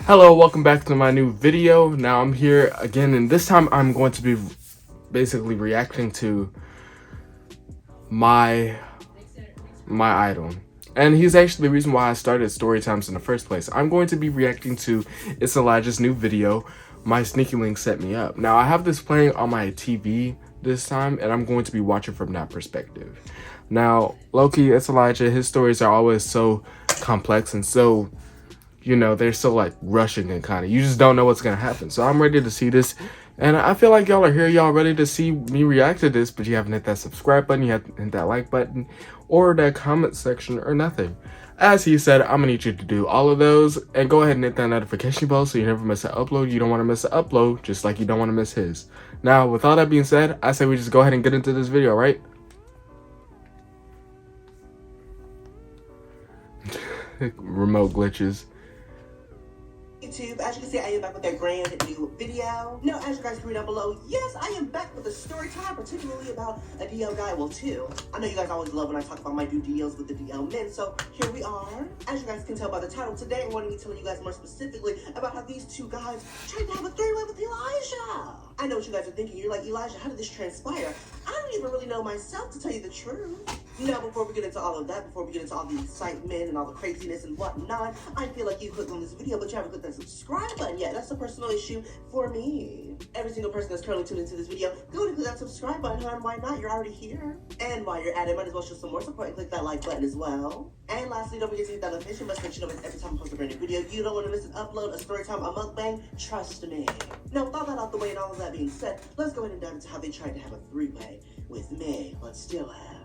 Hello, welcome back to my new video. Now I'm here again, and this time I'm going to be basically reacting to my idol. And he's actually the reason why I started story times in the first place. I'm going to be reacting to ItsElijahh's new video, My Sneaky Link Set Me Up. Now I have this playing on my TV this time, and I'm going to be watching from that perspective. Now, low-key, ItsElijahh, his stories are always so complex and so, you know, they're so like rushing and kind of, you just don't know what's gonna happen. So I'm ready to see this, and I feel like y'all are here, y'all ready to see me react to this, but you haven't hit that subscribe button, you haven't hit that like button, or that comment section, or nothing. As he said, I'm gonna need you to do all of those, and go ahead and hit that notification bell so you never miss an upload. You don't want to miss an upload, just like you don't want to miss his. Now, with all that being said, I say we just go ahead and get into this video, right? Remote glitches. YouTube, as you can see, I am back with a brand new video. Now, as you guys can read down below, yes, I am back with a story time, particularly about a DL guy. Well, two. I know you guys always love when I talk about my new deals with the DL men, so here we are. As you guys can tell by the title, today I'm going to be telling you guys more specifically about how these two guys tried to have a three-way with Elijah. I know what you guys are thinking. You're like, Elijah, how did this transpire? I don't even really know myself, to tell you the truth. Now, before we get into all of that, before we get into all the excitement and all the craziness and whatnot, I feel like you clicked on this video, but you haven't clicked that subscribe button yet. That's a personal issue for me. Every single person that's currently tuned into this video, go and click that subscribe button, huh? And why not? You're already here. And while you're at it, might as well show some more support and click that like button as well. And lastly, don't forget to hit that notification button so you know every time I post a brand new video, you don't want to miss an upload, a story time, a mukbang. Trust me. Now, with all that out the way and all of that being said, let's go ahead and dive into how they tried to have a three-way with me, but still have.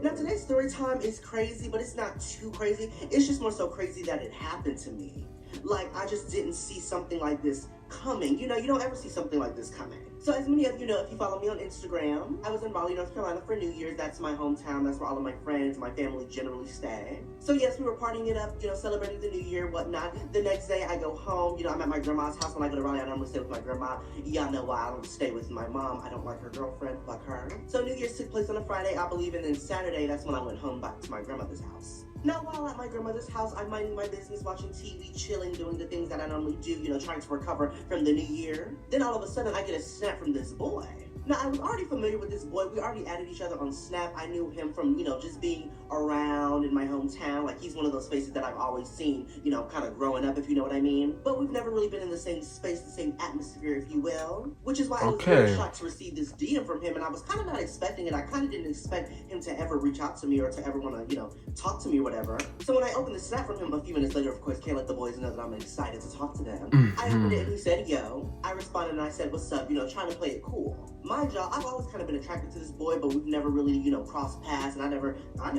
Now, today's story time is crazy, but it's not too crazy. It's just more so crazy that it happened to me. Like, I just didn't see something like this coming. You know, you don't ever see something like this coming. So as many of you know, if you follow me on Instagram, I was in Raleigh, North Carolina for New Year's. That's my hometown. That's where all of my friends, my family generally stay. So yes, we were partying it up, you know, celebrating the New Year, whatnot. The next day I go home. You know, I'm at my grandma's house. When I go to Raleigh, I normally stay with my grandma. Y'all know why I don't stay with my mom. I don't like her girlfriend, fuck her. So New Year's took place on a Friday, I believe, and then Saturday, that's when I went home back to my grandmother's house. Now, while at my grandmother's house, I'm minding my business, watching TV, chilling, doing the things that I normally do, you know, trying to recover from the new year. Then all of a sudden, I get a snap from this boy. Now, I was already familiar with this boy. We already added each other on Snap. I knew him from, you know, just being around in my hometown. Like, he's one of those faces that I've always seen, you know, kind of growing up, if you know what I mean. But we've never really been in the same space, the same atmosphere, if you will. Which is why I was very shocked to receive this DM from him. And I was kind of not expecting it. I kind of didn't expect him to ever reach out to me or to ever want to, you know, talk to me or whatever. So when I opened the Snap from him a few minutes later, of course, can't let the boys know that I'm excited to talk to them. I opened it and he said, yo. I responded and I said, what's up? You know, trying to play it cool. Mind y'all, I've always kind of been attracted to this boy, but we've never really, you know, crossed paths, and I never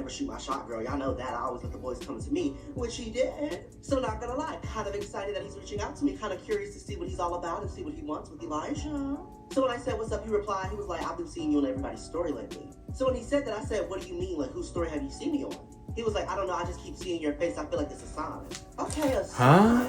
shoot my shot, girl. Y'all know that. I always let the boys come to me, which he did. So not gonna lie, kind of excited that he's reaching out to me, kind of curious to see what he's all about and see what he wants with Elijah. So when I said, what's up, he replied, he was like, I've been seeing you on everybody's story lately. So when he said that, I said, what do you mean? Like, whose story have you seen me on? He was like, I don't know, I just keep seeing your face. I feel like it's a sign. Okay, a sign. Huh?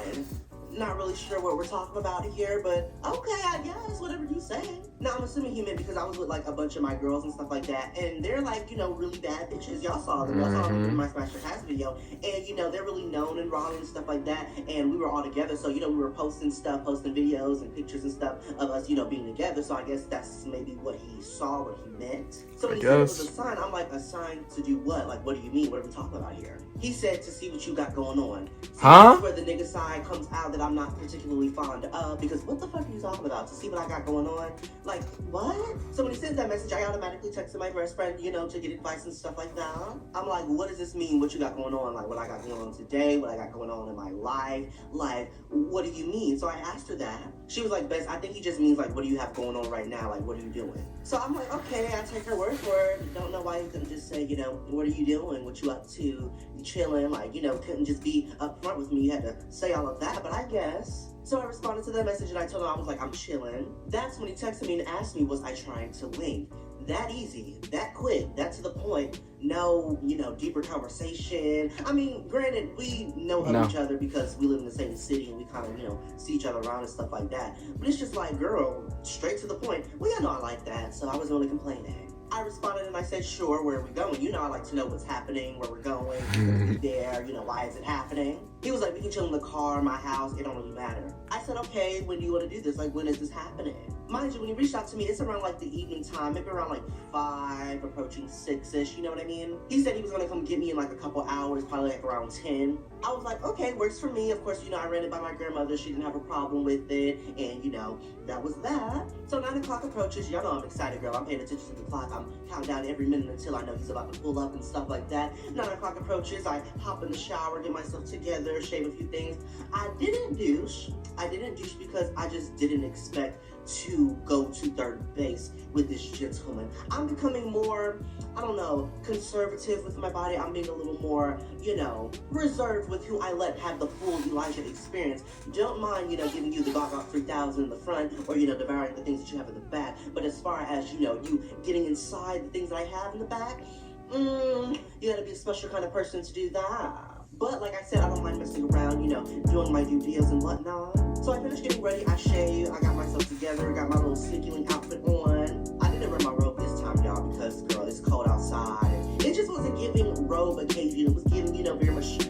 Not really sure what we're talking about here, but okay, I guess, whatever you say. Now, I'm assuming he meant because I was with, like, a bunch of my girls and stuff like that, and they're, like, you know, really bad bitches. Y'all saw them. Y'all saw them in my Smash Your Pass video, and, you know, they're really known in Raleigh and stuff like that, and we were all together, so, you know, we were posting videos and pictures and stuff of us, you know, being together, so I guess that's maybe what he saw, what he meant. So when he said it was a sign, I'm like, a sign to do what? Like, what do you mean? What are we talking about here? He said to see what you got going on. That's where the nigga side comes out that I'm not particularly fond of, because what the fuck are you talking about? To see what I got going on? Like, what? So when he sends that message, I automatically texted my best friend, you know, to get advice and stuff like that. I'm like, what does this mean? What you got going on? Like, what I got going on today? What I got going on in my life? Like, what do you mean? So I asked her that. She was like, Bess, I think he just means, like, what do you have going on right now? Like, what are you doing? So I'm like, okay, I take her word for it. Don't know why he couldn't just say, you know, what are you doing? What you up to? You chilling? Like, you know, couldn't just be upfront with me. You had to say all of that, but I guess. So I responded to that message and I told him, I was like, I'm chilling. That's when he texted me and asked me, was I trying to link? that easy, that quick, that to the point. No, deeper conversation. I mean, granted, we know of each other because we live in the same city and we kind of, see each other around and stuff like that. But it's just like, girl, straight to the point. Well, y'all know I like that, so I wasn't really complaining. I responded and I said, sure, where are we going? I like to know what's happening, where we're going, who's there, why is it happening? He was like, we can chill in the car, my house, it don't really matter. I said, okay, when do you want to do this? Like, when is this happening? Mind you, when he reached out to me, it's around like the evening time, maybe around like 5, approaching 6-ish, you know what I mean? He said he was gonna come get me in like a couple hours, probably like around 10. I was like, okay, works for me. Of course, I ran it by my grandmother. She didn't have a problem with it. And, that was that. So 9 o'clock approaches. Y'all know I'm excited, girl. I'm paying attention to the clock. I'm counting down every minute until I know he's about to pull up and stuff like that. 9 o'clock approaches. I hop in the shower, get myself together, shave a few things. I didn't douche because I just didn't expect to go to third base with this gentleman. I'm becoming more, conservative with my body. I'm being a little more, reserved with who I let have the full Elijah experience. Don't mind, giving you the Gawk 3000 in the front or, devouring the things that you have in the back. But as far as, you getting inside the things that I have in the back, you gotta be a special kind of person to do that. But like I said, I don't mind messing around, doing my due deals and whatnot. So I finished getting ready, I shaved, I got myself together, got my little sneaky link outfit on. I didn't wear my robe this time, y'all, because, girl, it's cold outside. It just wasn't giving robe occasion. It was giving, very much,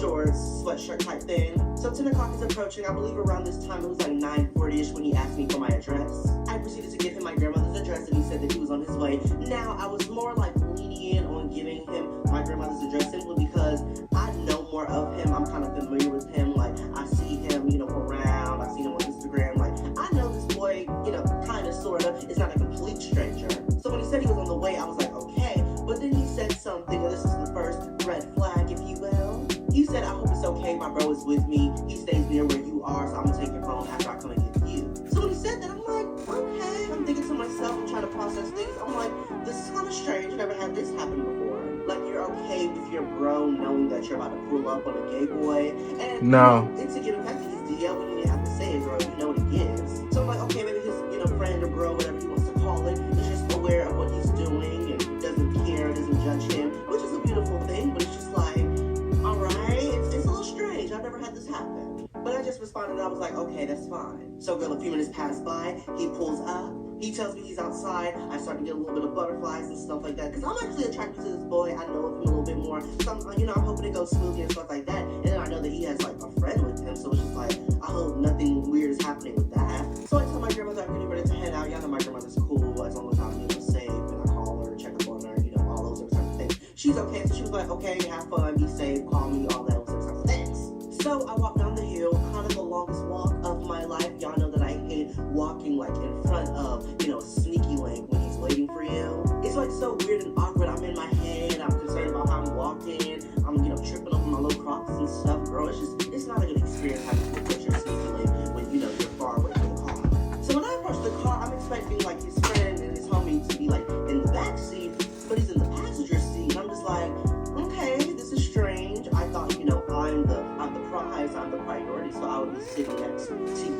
shorts, sweatshirt type thing. So 10 o'clock is approaching. I believe around this time, it was like 9:40-ish when he asked me for my address. I proceeded to give him my grandmother's address, and he said that he was on his way. Now, I was more like lenient on giving him my grandmother's address simply because I know more of him. I'm kind of familiar with him. Like, I see him, around. I see him on Instagram. Like, I know this boy, kind of, sort of. It's not a complete stranger. So when he said he was on the way, I was like, okay. But then he said something, and this is the first red flag, if you will. He said, I hope it's okay. My bro is with me. He stays near where you are, so I'm going to take your phone after I come and get you. So when he said that, I'm like, okay. I'm thinking to myself, I'm trying to process things. I'm like, this is kind of strange. I've never had this happen before. Like, you're okay with your bro knowing that you're about to pull up on a gay boy. And no. It's a given fact that he's DL, but you didn't have to say it, girl. You know what he gives. So I'm like, okay, maybe his, friend or bro, whatever he wants to call it, is just aware of what he's doing and doesn't care, doesn't judge him, which is a beautiful thing, but it's just like, all right, it's a little strange. I've never had this happen. But I just responded and I was like, okay, that's fine. So, girl, a few minutes pass by. He pulls up. He tells me he's outside. I start to get a little bit of butterflies and stuff like that. Because I'm actually attracted to this boy. I know of him a little bit more. So, I'm hoping it goes smoothly and stuff like that. And then I know that he has, like, a friend with him. So it's just like, I hope nothing weird is happening with that. So I tell my grandmother I'm getting ready to head out. Y'all know my grandmother's cool as long as I'm, safe. And I call her, check up on her, all those other types of things. She's okay. So she was like, okay, have fun, be safe, call me, all that other types of things. So I walk down the hill, kind of the longest walk of my life. Y'all know that I hate walking like in front of, a sneaky link when he's waiting for you. It's like so weird and awkward. I'm in my head. I'm concerned about how I'm walking. I'm, tripping over my little crocs and stuff. Girl, it's not a good experience having to approach your sneaky link when, you're far away from the car. So when I approach the car, I'm expecting like his friend and his homie to be like in the back seat, but he's in the passenger seat. And I'm just like, okay, this is strange. I thought, I'm the prize, I'm the priority, so I would be sitting next to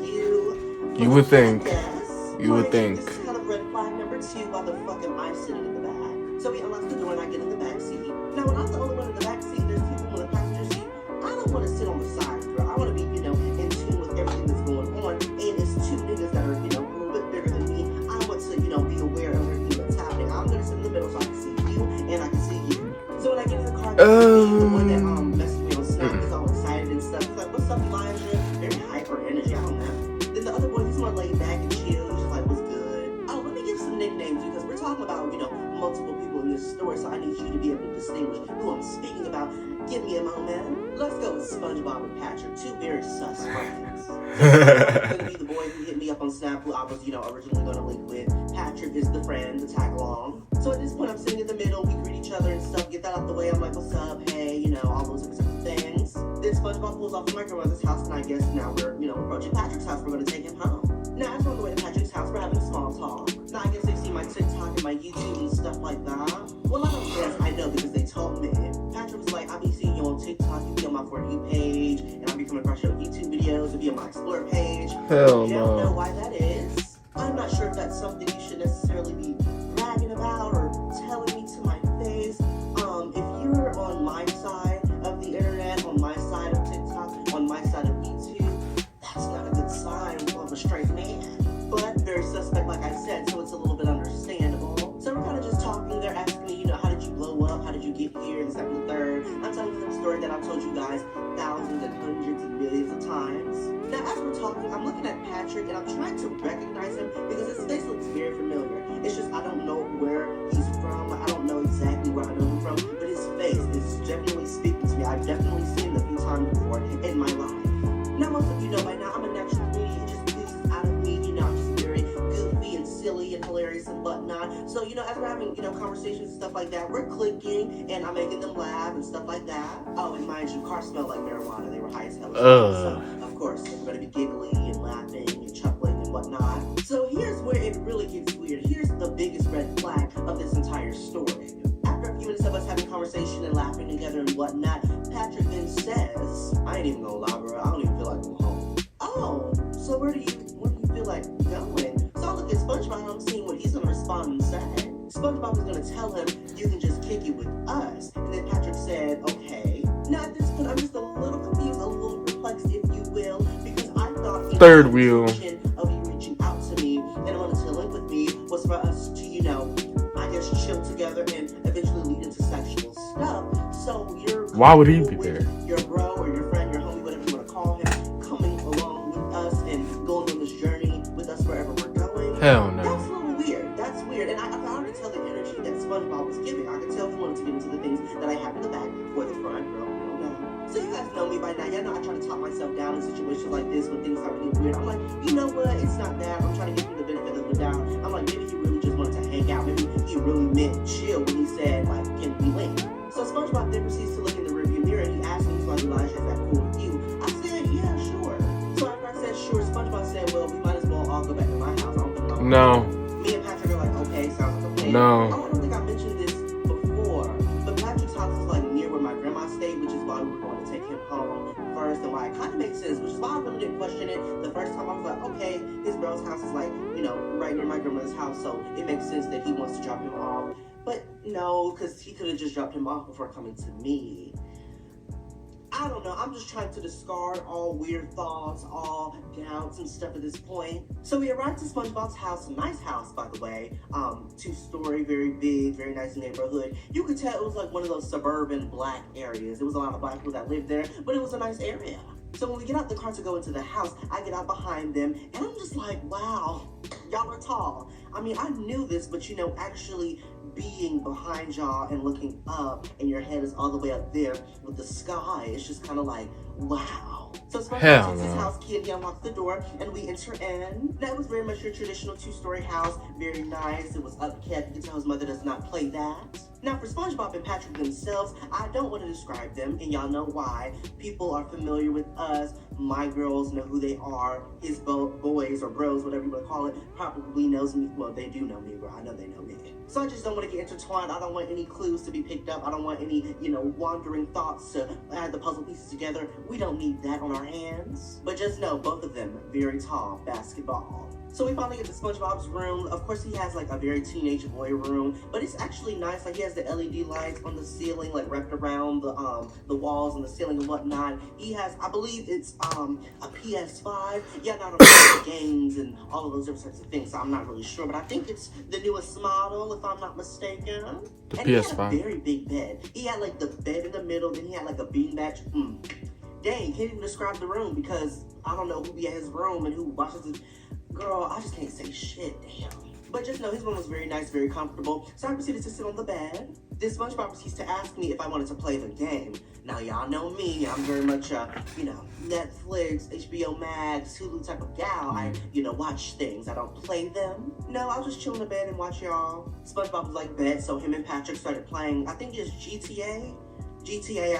you. You would think. Yes. You would think. This is kind of red flag number 2. Why the fuck am I sitting in the back? So he unlocks the door and I get in the back seat. Now when I'm the only one in the back seat, there's people in the passenger seat. I don't want to sit on the side, girl. I want to be, in tune with everything that's going on. And it's 2 niggas that are, a little bit bigger than me. I want to, be aware of everything that's happening. I'm gonna sit in the middle so I can see you and I can see you. So when I get in the car, the one that messaged me on Snap is all excited and stuff. He's like, what's up, Elijah? Very hyper energy, I don't know. Then the other boy, he's more laid back and chill. He's just like, what's good? Oh, let me give some nicknames because we're talking about, multiple people in this story, so I need you to be able to distinguish who I'm speaking about. Give me a moment. Let's go with SpongeBob and Patrick, 2 very sus friends. Going to be the boy who hit me up on Snap, who I was, originally going to link with. Patrick is the friend, the tag along. So at this point, I'm sitting in the middle. We greet each other and stuff. Get that out the way. I'm like, what's up? Hey, all those types of things. Then SpongeBob pulls off from my grandmother's house, and I guess now we're, approaching Patrick's house. We're going to take him home. Now, as we're on the way to Patrick's house, we're having small talk. Now, I guess they've seen my TikTok and my YouTube and stuff like that. Well, I don't guess. I know because they told me. Patrick was like, I'll be seeing you on TikTok. You be on my For You page. And I'll be coming across your YouTube videos. You'll be on my Explore page. Hell I no. don't know why that is. I'm not sure if that's something you should necessarily be bragging bragging about or telling me to my face. If you're on my side of the internet, on my side of TikTok, on my side of YouTube, that's not a good sign of a straight man. But very suspect, like I said, so it's a little bit understandable. So we're kind of just talking. They're asking me, how did you blow up? How did you get here? This, that, and the third. I'm telling them the story that I've told you guys thousands and hundreds and millions of times. Now, as we're talking, I'm looking at Patrick and I'm trying to recognize him because his face looks very familiar. It's just I don't know where he's from. I don't know exactly where I know him from, but his face is definitely speaking to me. I've definitely seen him a few times before in my life. Now, most of you know by now, I'm a natural comedian. It just oozes out of me. I'm just very goofy and silly and hilarious and whatnot. So, as we're having, conversations and stuff like that, we're clicking and I'm making them laugh and stuff like that. Oh, and mind you, cars smell like marijuana. They were high as hell. So, of course, we're going to be giggling and laughing and chuckling and whatnot. So here's where it really gets weird. Here's the biggest red flag of this entire story. After a few minutes of us having conversation and laughing together and whatnot, Patrick then says, I ain't even gonna lie, bro. I don't even feel like I'm home. Oh, so where do you feel like going? So I look at SpongeBob and I'm seeing what he's gonna respond and say. SpongeBob is gonna tell him, you can just kick it with us. And then Patrick said, okay. Now at this point, I'm just a little confused, a little perplexed, if you will, because I thought third wheel of you reaching out to me and wanting to link with me was for us to, I guess chill together and eventually lead into sexual stuff. So you're why would he be there? Your bro or your friend, your homie, whatever you want to call him, coming along with us and going on this journey with us wherever we're going. Hell no. That's a little weird. That's weird. And I can already tell the energy that SpongeBob was giving. I could tell he wanted to get into the things that I have in the back or the front, bro. So you guys know me by now. Y'all know I try to talk myself down in situations like this when things start to get weird. I'm like, you know what? It's not that. I'm trying to give him the benefit of the doubt. I'm like, maybe he really just wanted to hang out. Maybe he really meant chill when he said, like, can we link? So SpongeBob then proceeds to look in the rearview mirror and he asked me, he's like, Elijah, is that cool with you? I said, yeah, sure. So after I said sure, SpongeBob said, well, we might as well all go back to my house. I don't think no. Me and Patrick are like, okay, sounds like a plan. No. Oh, I don't think I mentioned this before, but Patrick's house is like near where my grandma stayed, which is why we were going to take him home first, and why it kind of makes sense, which is why I really didn't question it. The first time I was like, okay, his bro's house is like, right near my grandmother's house, so it makes sense that he wants to drop him off. But no, because he could have just dropped him off before coming to me. I don't know. I'm just trying to discard all weird thoughts, all doubts and stuff at this point. So we arrived to SpongeBob's house, a nice house, by the way. 2-story, very big, very nice neighborhood. You could tell it was like one of those suburban black areas. There was a lot of black people that lived there, but it was a nice area. So when we get out the car to go into the house, I get out behind them, and I'm just like, wow, y'all are tall. I mean, I knew this, but actually being behind y'all and looking up, and your head is all the way up there with the sky, it's just kind of like, wow. So SpongeBob takes his house key and he unlocks the door and we enter in. That was very much your traditional 2-story house, very nice. It was upkept. You can tell his mother does not play that. Now for SpongeBob and Patrick themselves, I don't want to describe them, and y'all know why. People are familiar with us. My girls know who they are. His boys or bros, whatever you want to call it, probably knows me. Well, they do know me, bro. I know they know me. So I just don't want to get intertwined. I don't want any clues to be picked up. I don't want any, wandering thoughts to add the puzzle pieces together. We don't need that on our hands. But just know, both of them, very tall, basketball. So we finally get to SpongeBob's room. Of course, he has like a very teenage boy room, but it's actually nice. Like he has the LED lights on the ceiling, like wrapped around the walls and the ceiling and whatnot. He has, I believe it's a PS5. Yeah, not a games and all of those different types of things. So I'm not really sure, but I think it's the newest model, if I'm not mistaken. The and PS5. He had a very big bed. He had like the bed in the middle, then he had like a beanbag. Dang, can't even describe the room because I don't know who be at his room and who watches it. Girl, I just can't say shit, damn. But just know his room was very nice, very comfortable. So I proceeded to sit on the bed. This SpongeBob proceeds to ask me if I wanted to play the game. Now, y'all know me. I'm very much Netflix, HBO Max, Hulu type of gal. I, watch things. I don't play them. No, I'll just chill in the bed and watch y'all. SpongeBob was like, bet. So him and Patrick started playing, I think it's GTA,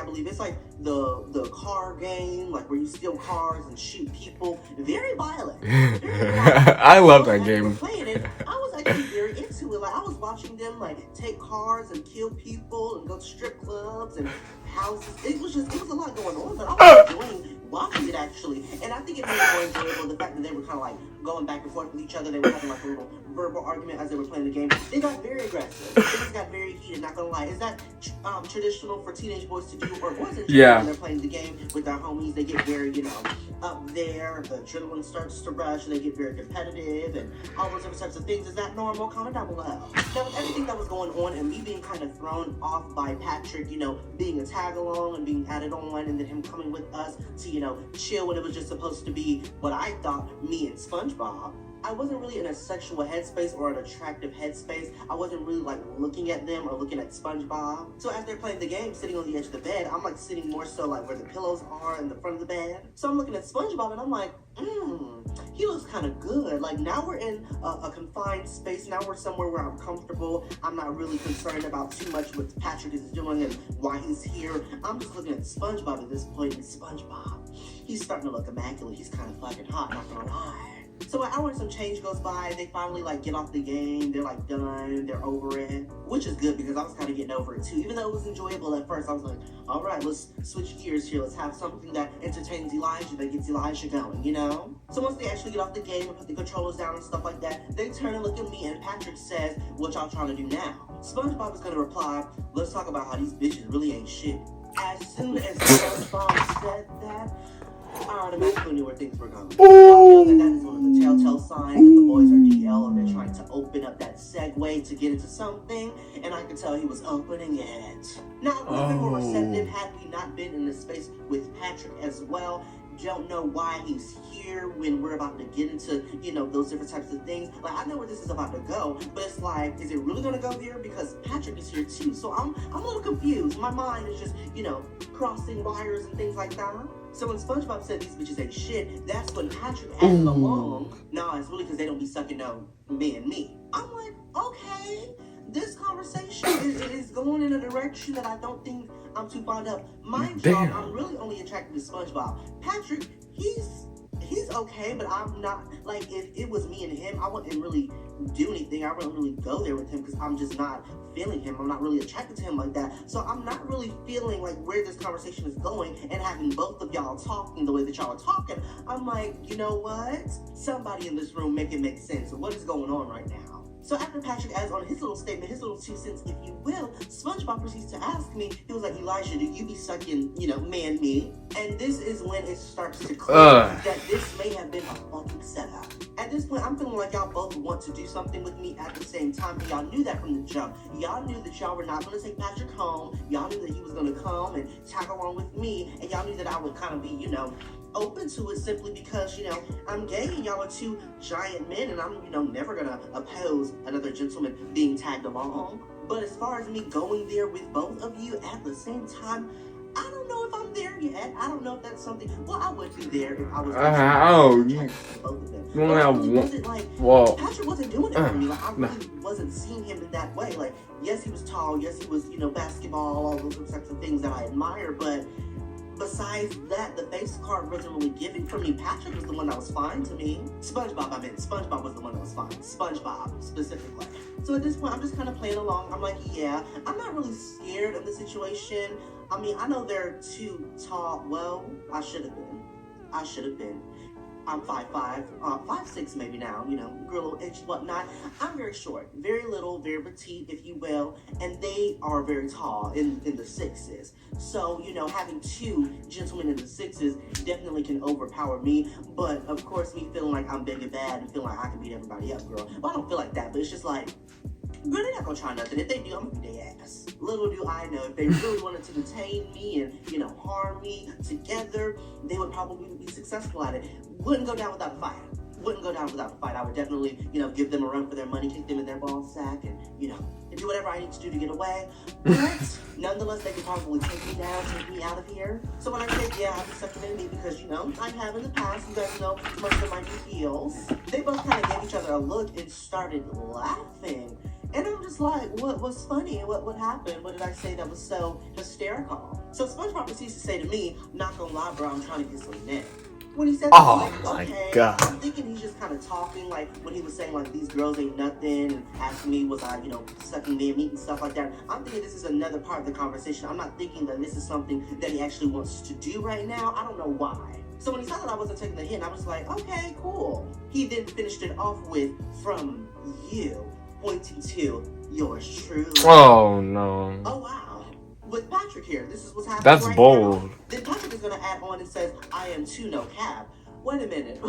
I believe. It's like the car game, like where you steal cars and shoot people. Very violent. I love that game. Playing it, I was actually very into it. Like I was watching them like take cars and kill people and go to strip clubs and houses. It was a lot going on, but I was enjoying watching it actually, and I think it made it more enjoyable. The fact that they were kind of like going back and forth with each other, they were having like a little verbal argument as they were playing the game. They got very aggressive. Things got very heated. Not gonna lie, is that traditional for teenage boys to do, or was it? Yeah. When they're playing the game with their homies, they get very, up there. The adrenaline starts to rush. They get very competitive, and all those other types of things. Is that normal? Comment down below. Now, with everything that was going on, and me being kind of thrown off by Patrick, being a tag along and being added on, and then him coming with us to, chill when it was just supposed to be what I thought me and SpongeBob. I wasn't really in a sexual headspace or an attractive headspace. I wasn't really like looking at them or looking at SpongeBob. So as they're playing the game, sitting on the edge of the bed, I'm like sitting more so like where the pillows are in the front of the bed. So I'm looking at SpongeBob and I'm like, he looks kind of good. Like now we're in a confined space. Now we're somewhere where I'm comfortable. I'm not really concerned about too much what Patrick is doing and why he's here. I'm just looking at SpongeBob at this point, and SpongeBob, he's starting to look immaculate. He's kind of fucking hot, not gonna lie. So an hour and some change goes by. They finally like get off the game. They're like done. They're over it, which is good because I was kind of getting over it too. Even though it was enjoyable at first, I was like, all right, let's switch gears here. Let's have something that entertains Elijah, that gets Elijah going, So once they actually get off the game and put the controllers down and stuff like that, they turn and look at me and Patrick says, what y'all trying to do now? SpongeBob is going to reply, let's talk about how these bitches really ain't shit. As soon as SpongeBob said that, I automatically knew where things were going. I know that is one of the telltale signs that the boys are DL and they're trying to open up that segue to get into something, and I could tell he was opening it. Now, it would have been more receptive had we not been in the space with Patrick as well. Don't know why he's here when we're about to get into, those different types of things. Like, I know where this is about to go, but it's like, is it really gonna go here? Because Patrick is here too. So I'm a little confused. My mind is just, crossing wires and things like that. So when SpongeBob said these bitches ain't shit, that's when Patrick added along. Nah, it's really because they don't be sucking no me and me. I'm like, okay, this conversation is going in a direction that I don't think I'm too fond of. Mind you, I'm really only attracted to SpongeBob. Patrick, he's okay, but I'm not, like, if it was me and him, I wouldn't really do anything. I wouldn't really go there with him because I'm just not feeling him. I'm not really attracted to him like that. So I'm not really feeling like where this conversation is going, and having both of y'all talking the way that y'all are talking, I'm like, you know what? Somebody in this room make it make sense. What is going on right now? So after Patrick adds on his little statement, his little 2 cents, if you will, SpongeBob proceeds to ask me, he was like, Elijah, do you be sucking, man me? And this is when it starts to click that this may have been a fucking setup. At this point, I'm feeling like y'all both want to do something with me at the same time, and y'all knew that from the jump. Y'all knew that y'all were not going to take Patrick home. Y'all knew that he was going to come and tag along with me, and y'all knew that I would kind of be, open to it simply because, I'm gay and y'all are 2 giant men, and I'm, never gonna oppose another gentleman being tagged along. But as far as me going there with both of you at the same time, I don't know if I'm there yet. I don't know if that's something. Well, I would be there if I was both of them. But I really wasn't like, Patrick wasn't doing it for me. Like, I really wasn't seeing him in that way. Like, yes, he was tall. Yes, he was, basketball, all those types of things that I admire, but besides that, the face card wasn't really giving for me. Patrick was the one that was fine to me. SpongeBob was the one that was fine. SpongeBob, specifically. So at this point, I'm just kind of playing along. I'm like, yeah, I'm not really scared of the situation. I mean, I know they're 2 tall. Well, I should have been. I'm 5'5", 5'6" maybe now, grew a little itch, whatnot. I'm very short, very little, very petite, if you will, and they are very tall in the 6s. So, having 2 gentlemen in the 6s definitely can overpower me, but of course, me feeling like I'm big and bad and feeling like I can beat everybody up, girl. Well, I don't feel like that, but it's just like, girl, they're not gonna try nothing. If they do, I'm gonna beat their ass. Little do I know, if they really wanted to detain me and, harm me together, they would probably be successful at it. Wouldn't go down without a fight. I would definitely, give them a run for their money, kick them in their ball sack, and, and do whatever I need to do to get away. But nonetheless, they could probably take me down, take me out of here. So when I said, yeah, I'll be sucking in me because, I have in the past, you guys know most of my new heels. They both kind of gave each other a look and started laughing. And I'm just like, what was funny? What happened? What did I say that was so hysterical? So SpongeBob proceeds to say to me, not gonna lie, bro, I'm trying to get some neck. When he said that, I'm like, okay. God. I'm thinking he's just kind of talking, like, when he was saying, like, these girls ain't nothing, and asking me, was I, sucking their meat and stuff like that. I'm thinking this is another part of the conversation. I'm not thinking that this is something that he actually wants to do right now. I don't know why. So when he saw that I wasn't taking the hint, I was like, okay, cool. He then finished it off with, from you, pointing to yours truly. Oh, no. Oh, wow. With Patrick here, this is what's happening That's right bold. now. Then Patrick is going to add on and says, I am too, no cap. Wait a minute.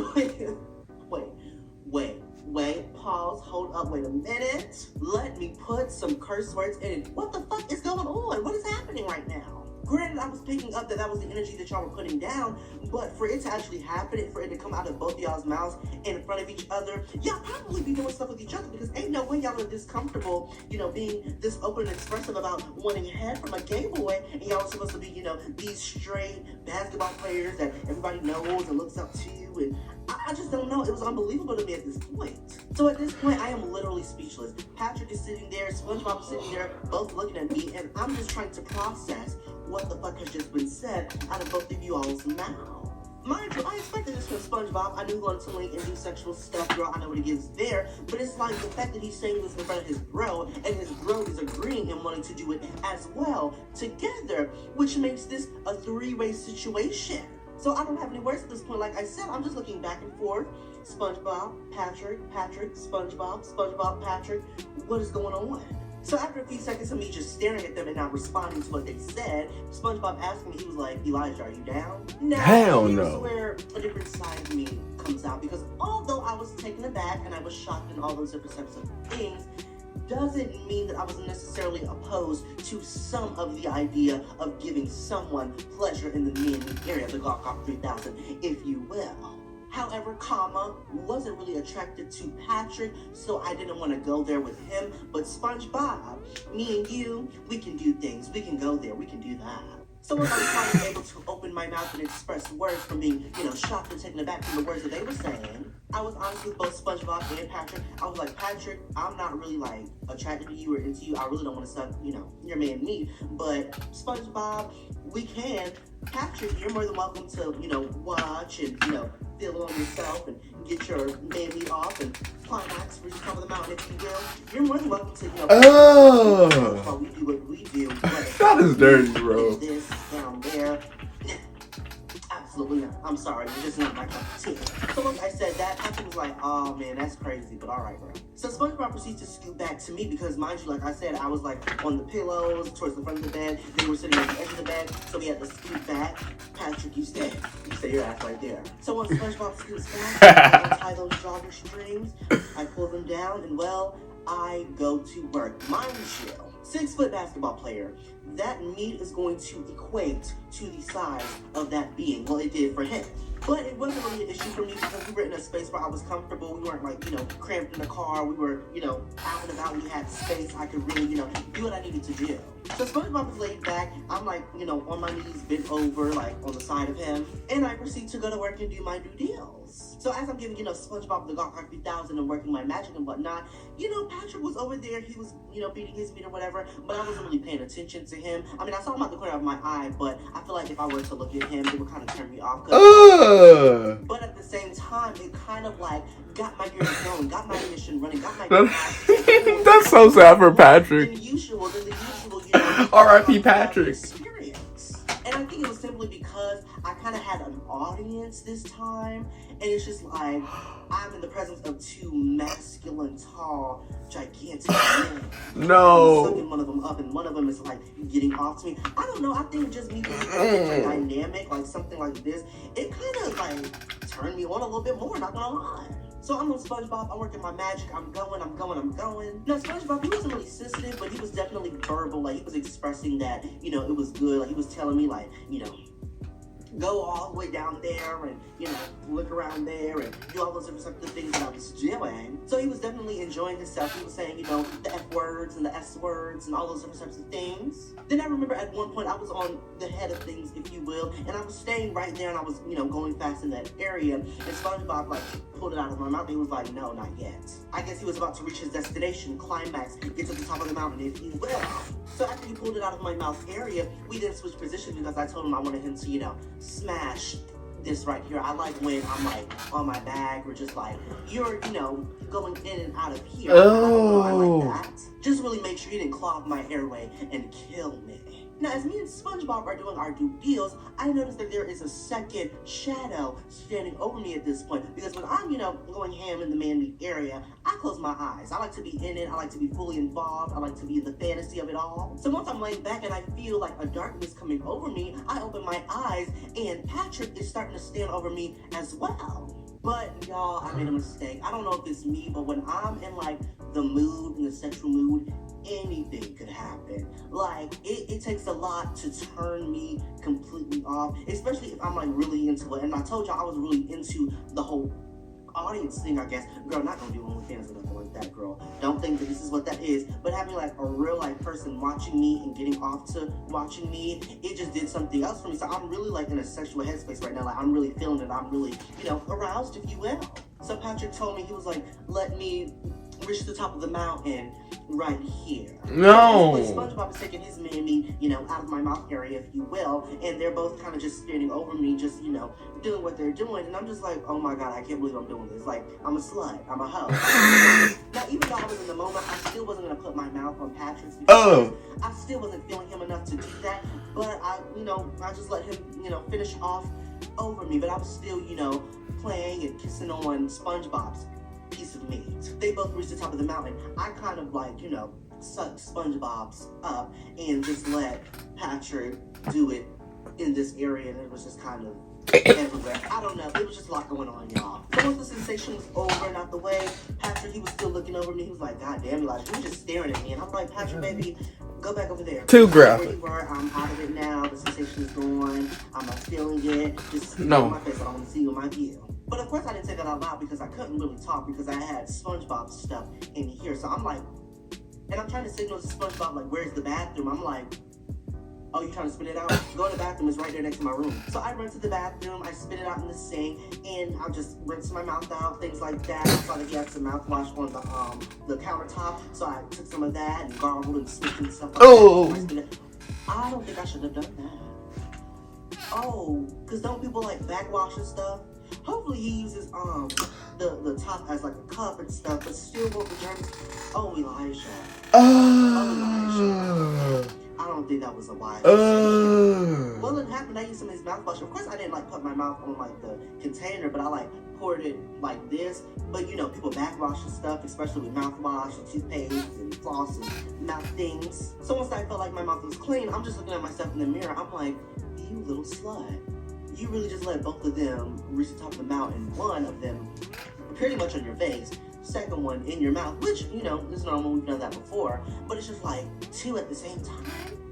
Wait, pause, hold up, wait a minute. Let me put some curse words in it. What the fuck is going on? What is happening right now? Granted, I was picking up that was the energy that y'all were putting down, but for it to actually happen, for it to come out of both y'all's mouths in front of each other, y'all probably be doing stuff with each other because ain't no way y'all are this comfortable, being this open and expressive about wanting head from a gay boy, and y'all are supposed to be, these straight basketball players that everybody knows and looks up to, and I just don't know. It was unbelievable to me at this point. So at this point, I am literally speechless. Patrick is sitting there, SpongeBob is sitting there, both looking at me, and I'm just trying to process what the fuck has just been said out of both of you all's mouth. Mind you, I expected this from SpongeBob. I knew he wanted to link and do sexual stuff, girl. I know what he gives there. But it's like the fact that he's saying this in front of his bro, and his bro is agreeing and wanting to do it as well together, which makes this a three-way situation. So I don't have any words at this point. Like I said, I'm just looking back and forth. SpongeBob, Patrick, SpongeBob, Patrick. What is going on? So after a few seconds of me just staring at them and not responding to what they said, SpongeBob asked me, he was like, Elijah, are you down? Now, hell here's no. where a different side of me comes out, because although I was taken aback and I was shocked and all those different types of things, doesn't mean that I was necessarily opposed to some of the idea of giving someone pleasure in the men area, the Gawk 3000, if you will. However, wasn't really attracted to Patrick, so I didn't want to go there with him. But SpongeBob, me and you, we can do things. We can go there. We can do that. So once I was finally able to open my mouth and express words from being, shocked and taken aback from the words that they were saying, I was honest with both SpongeBob and Patrick. I was like, Patrick, I'm not really attracted to you or into you. I really don't want to suck, your man meat. But SpongeBob, we can. Patrick, you're more than welcome to, watch and, feel it on yourself and get your man meat off and climax for the top of the mountain, if you will. You're more than welcome to, while we do what we do. That is dirty, bro. This down there. Absolutely not. I'm sorry, it's just not my cup of tea. So once I said that, Patrick was like, oh man, that's crazy, but alright, bro. So SpongeBob proceeds to scoot back to me because, mind you, like I said, I was on the pillows towards the front of the bed. They were sitting at the edge of the bed, so we had to scoot back. Patrick, you stay your ass right there. So once SpongeBob scoots back, I untie those jogger strings, I pull them down, and well, I go to work. Mind you, 6-foot basketball player, that meat is going to equate to the size of that being. Well, it did for him. But it wasn't really an issue for me because we were in a space where I was comfortable. We weren't cramped in the car. We were, out and about. We had space. I could really, do what I needed to do. So SpongeBob was laid back. I'm on my knees, bent over, on the side of him. And I proceed to go to work and do my due deals. So as I'm giving, SpongeBob the Gawk 3000 and working my magic and whatnot, Patrick was over there. He was, beating his meat or whatever, but I wasn't really paying attention to him. I mean, I saw him out the corner of my eye, but I feel like if I were to look at him, it would kind of turn me off. But at the same time, it kind of got my gears going, got my ignition running, got my That's so sad for Patrick. Than the usual, R.I.P. Patrick. Experience. And I think it was simply because I kind of had an audience this time, and it's just I'm in the presence of two masculine, tall, gigantic men. No. I'm sucking one of them up, and one of them is getting off to me. I don't know. I think just me being a dynamic, something like this, it kind of turned me on a little bit more. Not gonna lie. So I'm on SpongeBob, I'm working my magic, I'm going. Now SpongeBob, he wasn't really sensitive, but he was definitely verbal, he was expressing that, it was good, he was telling me, go all the way down there and, look around there and do all those different things that I was doing. So he was definitely enjoying himself. He was saying, the F words and the S words and all those different types of things. Then I remember at one point I was on the head of things, if you will, and I was staying right there and I was, going fast in that area. And SpongeBob, pulled it out of my mouth. He was like, no, not yet. I guess he was about to reach his destination, climax, get to the top of the mountain, if you will. So after he pulled it out of my mouth area, we then switched positions because I told him I wanted him to, smash this right here. I like when I'm on my back or just you're, going in and out of here. Oh. I like that. Just really make sure you didn't clog my airway and kill me. Now, as me and SpongeBob are doing our due deals, I notice that there is a second shadow standing over me at this point. Because when I'm, going ham in the man-meat area, I close my eyes. I like to be in it. I like to be fully involved. I like to be in the fantasy of it all. So once I'm laying back and I feel like a darkness coming over me, I open my eyes and Patrick is starting to stand over me as well. But y'all, I made a mistake. I don't know if it's me, but when I'm in like the mood, in the sexual mood, anything could happen. Like, it takes a lot to turn me completely off, especially if I'm like really into it. And I told y'all I was really into the whole audience thing, I guess. Girl, not gonna do OnlyFans or nothing like that, girl. Don't think that this is what that is. But having like a real life person watching me and getting off to watching me, it just did something else for me. So I'm really like in a sexual headspace right now. Like, I'm really feeling it. I'm really, aroused, if you will. So Patrick told me, he was like, let me reach the top of the mountain right here. No. SpongeBob is taking his man-meat, out of my mouth area, if you will, and they're both kind of just standing over me, just, doing what they're doing, and I'm just like, oh my god, I can't believe I'm doing this. Like, I'm a slut. I'm a hoe. Now, even though I was in the moment, I still wasn't going to put my mouth on Patrick's because I still wasn't feeling him enough to do that, but I just let him, finish off over me, but I was still, playing and kissing on SpongeBob's piece of meat. They both reached the top of the mountain. I kind of like, sucked SpongeBob's up and just let Patrick do it in this area, and it was just kind of everywhere. I don't know. It was just a lot going on, y'all. So once the sensation was over and out the way, Patrick, he was still looking over me. He was like, God damn, Elijah, you were just staring at me. And I'm like, Patrick, baby, go back over there. Too graphic. Where you were, I'm out of it now. The sensation is gone. I'm not feeling it. Just no. On my face. I don't want to see you in my view. But of course I didn't say that out loud because I couldn't really talk because I had SpongeBob stuff in here. So I'm like, and I'm trying to signal to SpongeBob, like, where's the bathroom? I'm like, oh, you trying to spit it out? Go to the bathroom, it's right there next to my room. So I run to the bathroom, I spit it out in the sink, and I just rinse my mouth out, things like that. I saw that he had some mouthwash on the countertop, so I took some of that and gargled and spit and stuff like that. I don't think I should have done that. Oh, because don't people like backwash and stuff? Hopefully he uses the top as like a cup and stuff, but still won't the germs. Oh, Elijah. Elijah. I don't think that was a wise decision. Well, it happened. I used some of his mouthwash. Of course, I didn't like put my mouth on like the container, but I like poured it like this. But people backwash and stuff, especially with mouthwash and toothpaste and floss and mouth things. So once I felt like my mouth was clean, I'm just looking at myself in the mirror. I'm like, you little slut. You really just let both of them reach the top of the mountain. One of them pretty much on your face. Second one in your mouth, which, is normal. We've done that before. But it's just like two at the same time.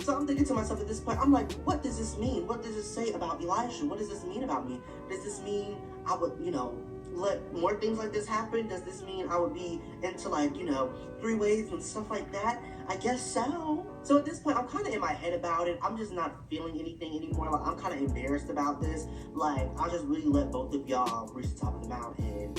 So I'm thinking to myself at this point, I'm like, what does this mean? What does this say about Elijah? What does this mean about me? Does this mean I would, let more things like this happen? Does this mean I would be into like, three ways and stuff like that? I guess so. So at this point, I'm kind of in my head about it. I'm just not feeling anything anymore. Like, I'm kind of embarrassed about this. Like, I just really let both of y'all reach the top of the mountain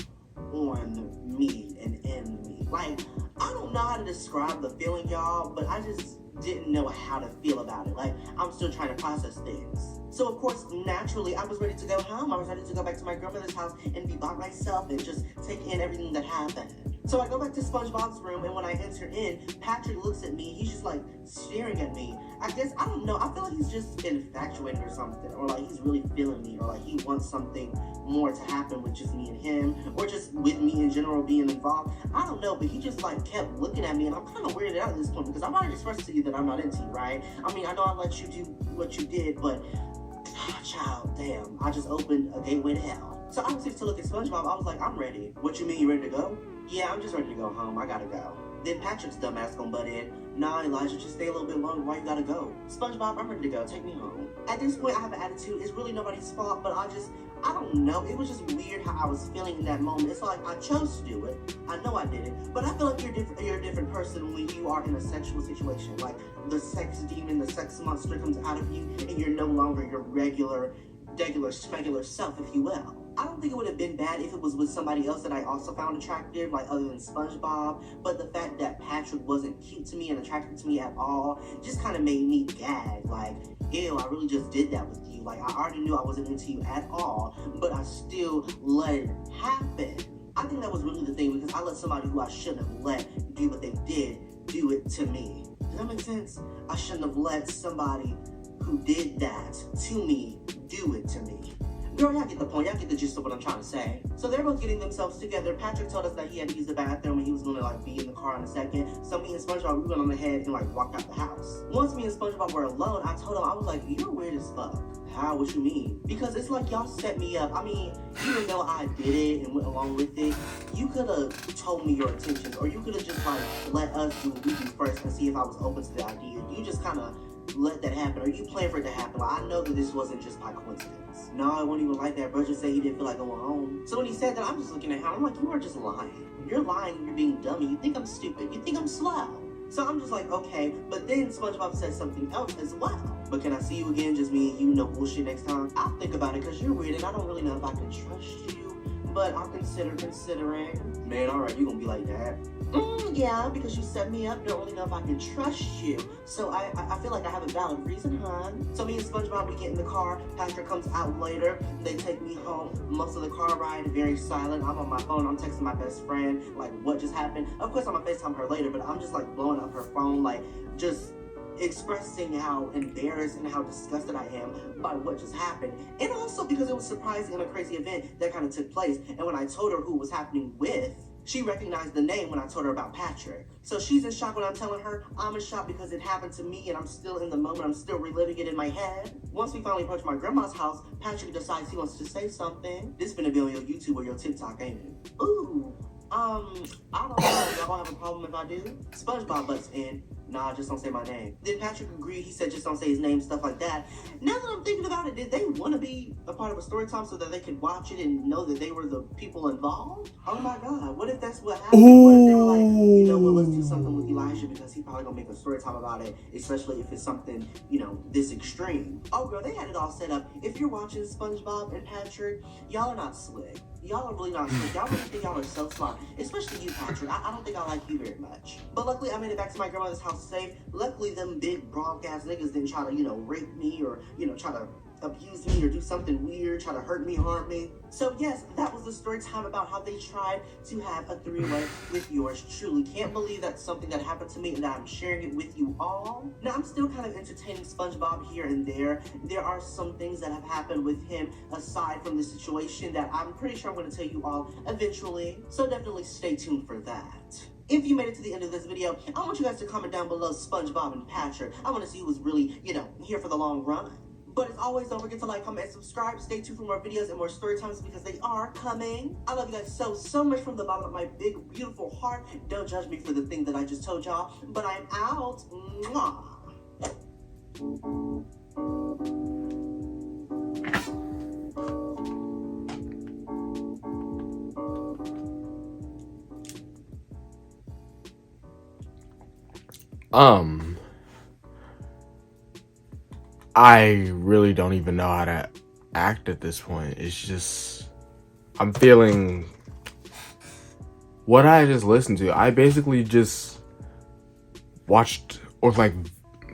on me and in me. Like, I don't know how to describe the feeling, y'all, but I just didn't know how to feel about it. Like, I'm still trying to process things. So of course, naturally, I was ready to go home. I was ready to go back to my grandmother's house and be by myself and just take in everything that happened. So I go back to SpongeBob's room, and when I enter in, Patrick looks at me. He's just like staring at me. I guess, I don't know, I feel like he's just infatuated or something, or like he's really feeling me, or like he wants something more to happen with just me and him, or just with me in general being involved. I don't know, but he just like kept looking at me, and I'm kind of weirded out at this point because I've already expressed to you that I'm not into you, right? I mean, I know I let you do what you did, but child, damn, I just opened a gateway to hell. So I proceeded to look at SpongeBob. I was like, I'm ready. What you mean, you ready to go? Yeah, I'm just ready to go home. I gotta go. Then Patrick's dumbass gonna butt in. Nah, Elijah, just stay a little bit longer. Why you gotta go? SpongeBob, I'm ready to go. Take me home. At this point, I have an attitude. It's really nobody's fault, but I don't know. It was just weird how I was feeling in that moment. It's like I chose to do it. I know I did it, but I feel like you're a different person when you are in a sexual situation. Like the sex demon, the sex monster comes out of you, and you're no longer your regular self, if you will. I don't think it would have been bad if it was with somebody else that I also found attractive, like other than SpongeBob, but the fact that Patrick wasn't cute to me and attracted to me at all just kind of made me gag, like, ew, I really just did that with you. Like, I already knew I wasn't into you at all, but I still let it happen. I think that was really the thing, because I let somebody who I shouldn't have let do what they did, do it to me. Does that make sense? I shouldn't have let somebody who did that to me do it to me. Girl, y'all get the point. Y'all get the gist of what I'm trying to say. So they're both getting themselves together. Patrick told us that he had to use the bathroom and he was going to like be in the car in a second. So me and SpongeBob, we went on ahead and like walked out the house. Once me and SpongeBob were alone, I told him, I was like, you're weird as fuck. How? What you mean? Because it's like y'all set me up. I mean, even though I did it and went along with it, you could have told me your intentions, or you could have just like let us do what we do first and see if I was open to the idea. You just kind of let that happen, or you plan for it to happen. Like, I know that this wasn't just by coincidence. No, it wasn't even like that. Bro just said he didn't feel like going home. So when he said that, I'm just looking at him. I'm like, you are just lying. You're lying. You're being dummy. You think I'm stupid. You think I'm slow. So I'm just like, okay. But then SpongeBob said something else as well. But can I see you again, just me and you, no bullshit next time? I'll think about it, because you're weird and I don't really know if I can trust you. But I'll considering. Man, alright, you gonna be like that. Yeah, because you set me up, don't really know if I can trust you. So I feel like I have a valid reason, hon. So me and SpongeBob, we get in the car. Patrick comes out later. They take me home. Most of the car ride, very silent. I'm on my phone. I'm texting my best friend, like, what just happened? Of course, I'm gonna FaceTime her later, but I'm just, like, blowing up her phone, like, just expressing how embarrassed and how disgusted I am by what just happened. And also because it was surprising and a crazy event that kind of took place. And when I told her who was happening with, she recognized the name when I told her about Patrick. So she's in shock when I'm telling her. I'm in shock because it happened to me and I'm still in the moment. I'm still reliving it in my head. Once we finally approach my grandma's house, Patrick decides he wants to say something. This finna be on your YouTube or your TikTok, ain't it? Ooh, I don't know. Y'all gonna have a problem if I do? SpongeBob butts in. Nah, just don't say my name. Then Patrick agreed. He said just don't say his name, stuff like that. Now that I'm thinking about it, did they want to be a part of a story time so that they could watch it and know that they were the people involved? Oh my God, what if that's what happened? What if they were like, you know what, let's do something with Elijah because he probably gonna make a story time about it, especially if it's something, you know, this extreme. Oh girl, they had it all set up. If you're watching SpongeBob and Patrick, y'all are not slick. Y'all are really not slick. Y'all really think y'all are so smart. Especially you, Patrick. I don't think I like you very much. But luckily, I made it back to my grandmother's house safe. Luckily, them big bronc-ass niggas didn't try to, you know, rape me or, you know, try to abuse me or do something weird, try to hurt me, harm me. So yes, that was the story time about how they tried to have a three-way with yours truly. Can't believe that's something that happened to me and that I'm sharing it with you all. Now, I'm still kind of entertaining SpongeBob here and there. There are some things that have happened with him aside from the situation that I'm pretty sure I'm going to tell you all eventually. So definitely stay tuned for that. If you made it to the end of this video, I want you guys to comment down below SpongeBob and Patrick. I want to see who was really, you know, here for the long run. But as always, don't forget to like, comment, and subscribe. Stay tuned for more videos and more story times because they are coming. I love you guys so much from the bottom of my big, beautiful heart. Don't judge me for the thing that I just told y'all, but I'm out. Mwah. I really don't even know how to act at this point. It's just, I'm feeling what I just listened to. I basically just watched, or like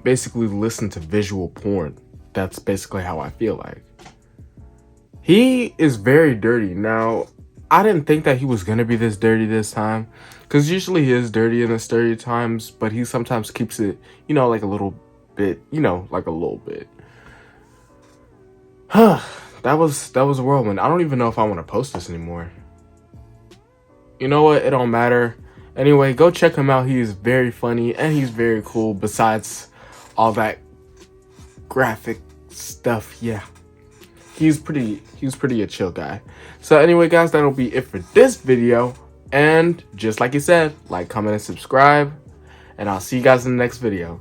basically listened to visual porn. That's basically how I feel like. He is very dirty. Now, I didn't think that he was gonna be this dirty this time, because usually he is dirty in the story times, but he sometimes keeps it, you know, like a little bit, you know, like a little bit. That was a whirlwind. I don't even know if I want to post this anymore. You know what? It don't matter. Anyway, go check him out. He is very funny and he's very cool. Besides all that graphic stuff, yeah. He's pretty a chill guy. So anyway, guys, that'll be it for this video. And just like he said, like, comment, and subscribe. And I'll see you guys in the next video.